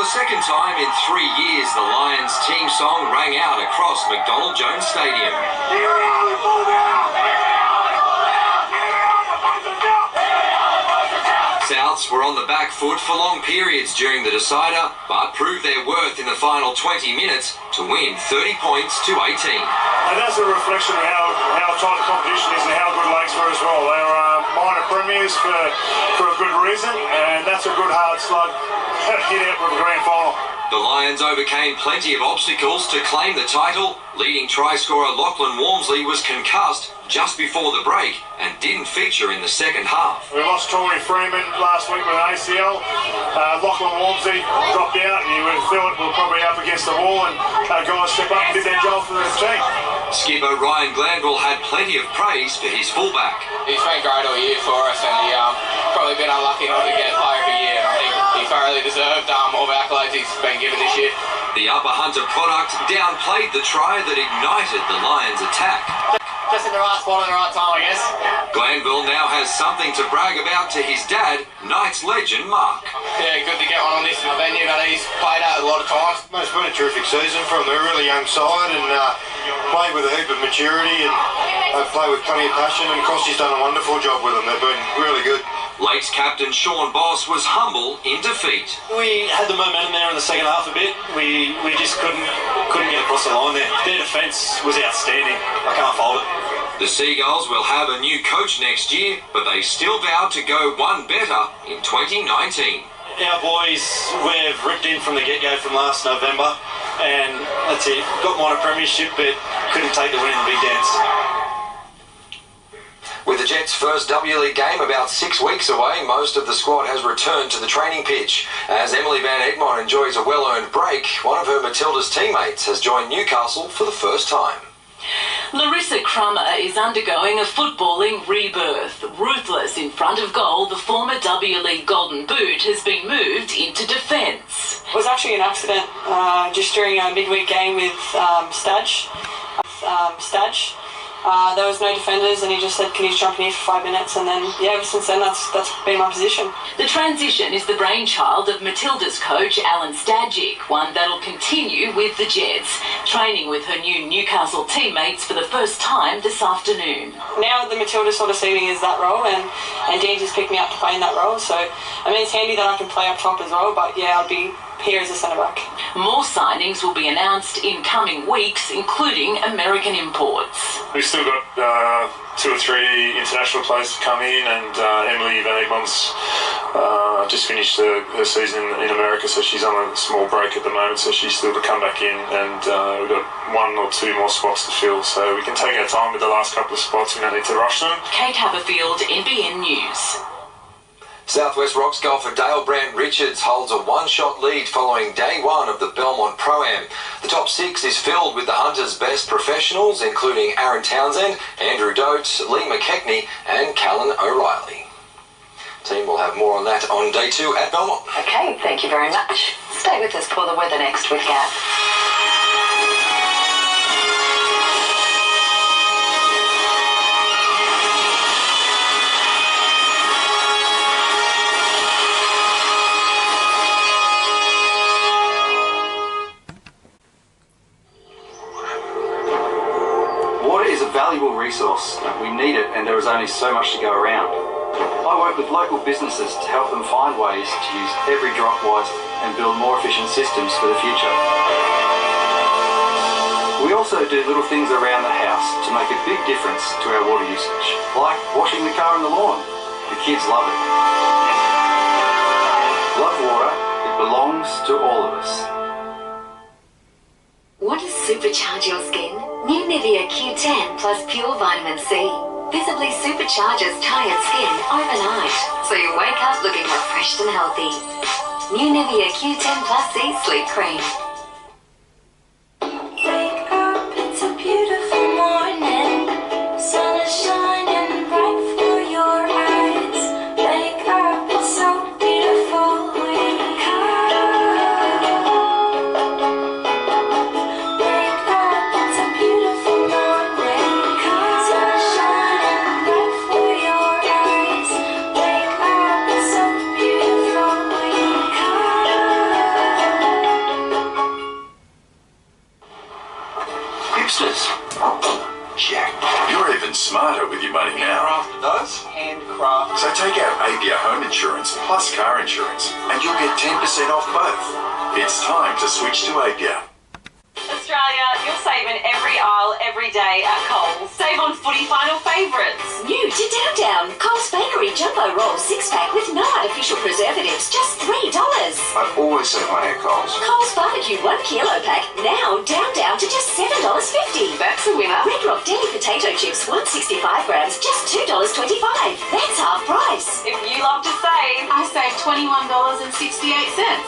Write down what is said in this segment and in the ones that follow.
second time in 3 years, the Lions team song rang out across McDonald Jones Stadium. Souths were on the back foot for long periods during the decider, but proved their worth in the final 20 minutes to win 30 points to 18. And that's a reflection of how tight the competition is and how good Lakes were as well. They were minor premiers for a good reason, and that's a good hard slug to get out with the grand final. The Lions overcame plenty of obstacles to claim the title. Leading try scorer Lachlan Walmsley was concussed just before the break and didn't feature in the second half. We lost Tory Freeman last week with an ACL. Lachlan Walmsley dropped out, and you would have thought we were probably up against the wall, and guys step up and did their job for the team. Skipper Ryan Glanville had plenty of praise for his fullback. He's been great all year for us, and he probably been unlucky not to get player of the year. I think he thoroughly deserved all the accolades he's been given this year. The Upper Hunter product downplayed the try that ignited the Lions' attack. Just in the right spot at the right time, I guess. Glanville now has something to brag about to his dad, Knights legend Mark. Yeah, good to get one on this venue that he's played at a lot of times. It's been a terrific season from a really young side, and played with a heap of maturity, and played with plenty of passion, and Crossie's done a wonderful job with them. They've been really good. Lakes captain Sean Boss was humble in defeat. We had the momentum there in the second half a bit. We just couldn't get across the line there. Their defence was outstanding. I can't fault it. The Seagulls will have a new coach next year, but they still vowed to go one better in 2019. Our boys, we've ripped in from the get-go from last November, and that's it. Got minor premiership, but couldn't take the win in the big dance. With the Jets' first W League game about 6 weeks away, most of the squad has returned to the training pitch. As Emily Van Egmond enjoys a well-earned break, one of her Matilda's teammates has joined Newcastle for the first time. Larissa Crummer is undergoing a footballing rebirth. Ruthless in front of goal, the former W League Golden Boot has been moved into defence. It was actually an accident just during a midweek game with Stadge. There was no defenders, and he just said, can you jump in here for 5 minutes? And then, yeah, ever since then, that's been my position. The transition is the brainchild of Matilda's coach, Alan Stadgic, one that'll continue with the Jets, training with her new Newcastle teammates for the first time this afternoon. Now the Matilda sort of see me as that role, and Dean just picked me up to play in that role, so, I mean, it's handy that I can play up top as well, but yeah, I'll be here as a centre-back. More signings will be announced in coming weeks, including American imports. We've still got 2 or 3 international players to come in, and Emily Van Egmond's just finished her season in America, so she's on a small break at the moment, so she's still to come back in, and we've got 1 or 2 more spots to fill, so we can take our time with the last couple of spots. We don't need to rush them. Kate Haberfield, NBN News. Southwest Rocks golfer Dale Brand Richards holds a 1-shot lead following day 1 of the Belmont Pro-Am. The top 6 is filled with the Hunter's best professionals, including Aaron Townsend, Andrew Dotes, Lee McKechnie and Callan O'Reilly. Team will have more on that on day 2 at Belmont. Okay, thank you very much. Stay with us for the weather next with Gav. Valuable resource. We need it, and there is only so much to go around. I work with local businesses to help them find ways to use every drop wisely and build more efficient systems for the future. We also do little things around the house to make a big difference to our water usage, like washing the car and the lawn. The kids love it. Love water. It belongs to all of us. Want to supercharge your skin? New Nivea Q10 plus pure vitamin C visibly supercharges tired skin overnight, so you wake up looking refreshed and healthy. New Nivea Q10 plus C Sleep Cream. Wake up, it's a beautiful morning. Sun is shining bright for your eyes. Wake up, it's so beautiful. Wake up. youngsters. Jack, you're even smarter with your money now. Handcrafted those? Handcrafted. So take out APIA home insurance plus car insurance and you'll get 10% off both. It's time to switch to APIA. Australia, you'll save in every aisle, every day at Coles. Save on footy final favourites. New to Down. Coles Bakery Jumbo Roll 6-pack with no artificial preservatives, just $3. I always save money at Coles. Coles Barbecue 1 kilo pack, now down to just $7.50. That's a winner. Red Rock Deli Potato Chips 165 grams, just $2.25. That's half price. If you love to save, I saved $21.68.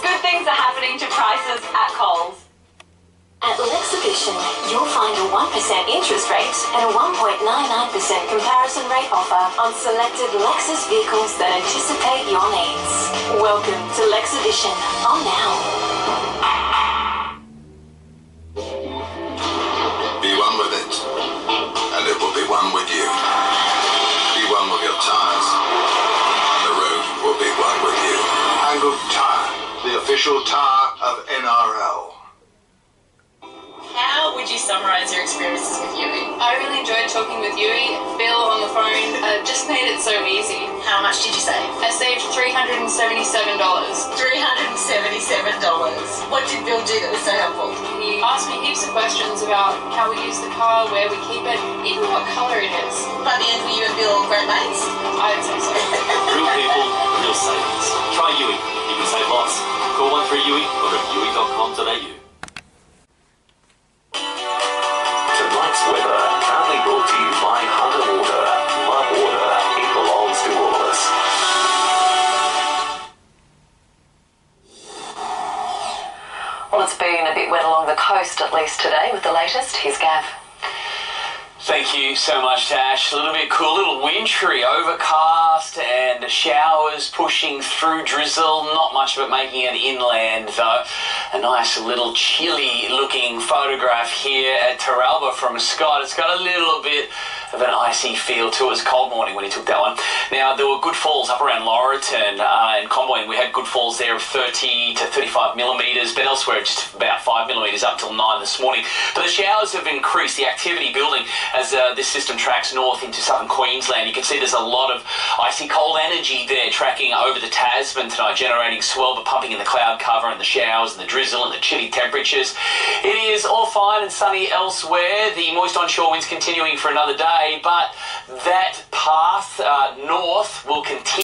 good things are happening to prices at Coles. At Lexhibition, you'll find a 1% interest rate and a 1.99% comparison rate offer on selected Lexus vehicles that anticipate your needs. Welcome to Lexhibition on now. Be one with it, and it will be one with you. Be one with your tires, and the road will be one with you. Angled Tire, the official tire of NRL. How would you summarise your experiences with Yui? I really enjoyed talking with Yui. Bill on the phone just made it so easy. How much did you save? I saved $377. $377? What did Bill do that was so helpful? He asked me heaps of questions about how we use the car, where we keep it, even what colour it is. By the end, were you and Bill great mates? I'd say so. Real people, real savings. Try Yui. You can save lots. Call 13Yui or go to yui.com.au. Tonight's weather, proudly brought to you by Hunter Water. Love water, it belongs to all of us. Well, it's been a bit wet along the coast, at least today, with the latest. Here's Gav. Thank you so much, Tash. A little bit cool, a little wintry, overcast and showers pushing through drizzle. Not much of it making it inland, though. A nice little chilly looking photograph here at Terralba from Scott. It's got a little bit of an icy feel to it. It was a cold morning when he took that one. Now, there were good falls up around Laurelton and Conboyne. We had good falls there of 30 to 35 millimetres, but elsewhere just about 5 millimetres up till 9 this morning. But the showers have increased, the activity building as this system tracks north into southern Queensland. You can see there's a lot of icy cold energy there tracking over the Tasman tonight, generating swell but pumping in the cloud cover and the showers and the drizzle and the chilly temperatures. It is all fine and sunny elsewhere. The moist onshore winds continuing for another day, but that path north will continue.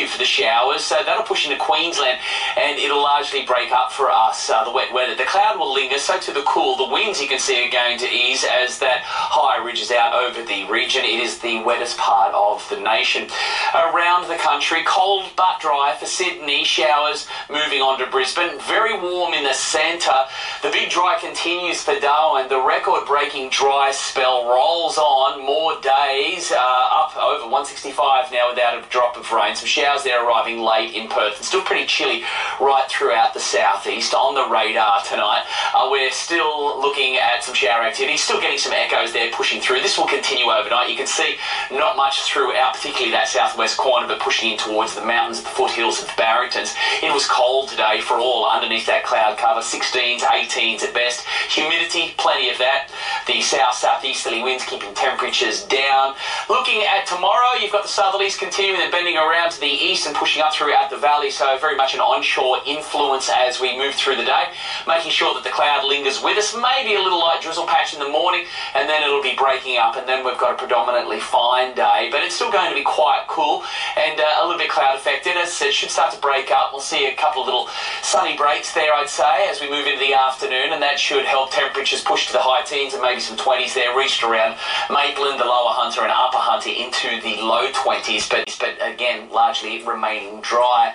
For the showers, so that'll push into Queensland and it'll largely break up for us, the wet weather. The cloud will linger, so to the cool. The winds, you can see, are going to ease as that high ridges out over the region. It is the wettest part of the nation. Around the country, cold but dry for Sydney, showers moving on to Brisbane. Very warm in the centre. The big dry continues for Darwin. The record-breaking dry spell rolls on. More days, up over 165 now without a drop of rain. Some showers there arriving late in Perth. It's still pretty chilly right throughout the southeast. On the radar tonight, we're still looking at some shower activity. Still getting some echoes there pushing through. This will continue overnight. You can see not much throughout, particularly that southwest corner, but pushing in towards the mountains at the foothills of the Barringtons. It was cold today for all underneath that cloud cover. 16s, 18s at best. Humidity, plenty of that. The south-southeasterly winds keeping temperatures down. Looking at tomorrow, you've got the southerlies continuing and bending around to the east and pushing up throughout the valley, so very much an onshore influence as we move through the day, making sure that the cloud lingers with us. Maybe a little light drizzle patch in the morning, and then it'll be breaking up, and then we've got a predominantly fine day, but it's still going to be quite cool and a little bit cloud affected. As I said, should start to break up. We'll see a couple of little sunny breaks there, I'd say, as we move into the afternoon, and that should help temperatures push to the high teens and maybe some 20s there, reached around Maitland, the lower Hunter and upper Hunter into the low 20s, but again, largely remaining dry.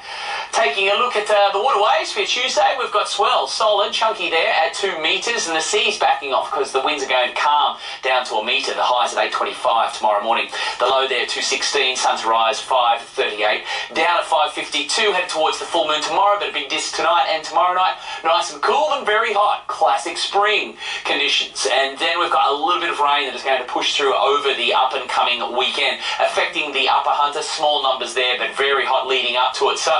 Taking a look at the waterways for Tuesday, we've got swell, solid, chunky there at 2 metres, and the sea's backing off because the winds are going to calm down to a metre. The high's at 8.25 tomorrow morning. The low there, 2.16, sun to rise 5.38. Down at 5.52, headed towards the full moon tomorrow, but a big disc tonight and tomorrow night. Nice and cool and very hot. Classic spring conditions. And then we've got a little bit of rain that is going to push through over the up and coming weekend, affecting the upper Hunter. Small numbers there, but very hot leading up to it. So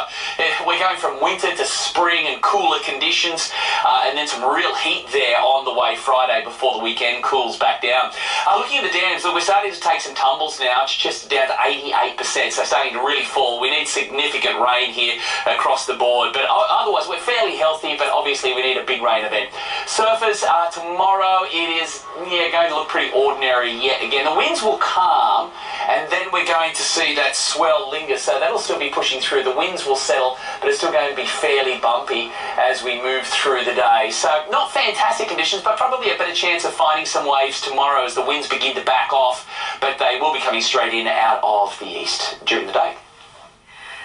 we're going from winter to spring and cooler conditions, and then some real heat there on the way Friday before the weekend cools back down. Looking at the dams, look, we're starting to take some tumbles now. It's just down to 88%, so starting to really fall. We need significant rain here across the board, but otherwise we're fairly healthy, but obviously we need a big rain event. Surfers, tomorrow it is going to look pretty ordinary yet again. The winds will calm, and then we're going to see that swell linger, so that'll still be pushing through. The winds will settle, but it's still going to be fairly bumpy as we move through the day. So not fantastic conditions, but probably a better chance of finding some waves tomorrow as the winds begin to back off, but they will be coming straight in out of the east during the day.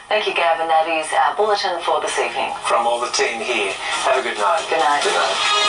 Thank you, Gavin. That is our bulletin for this evening. From all the team here. Have a good night. Good night. Good night.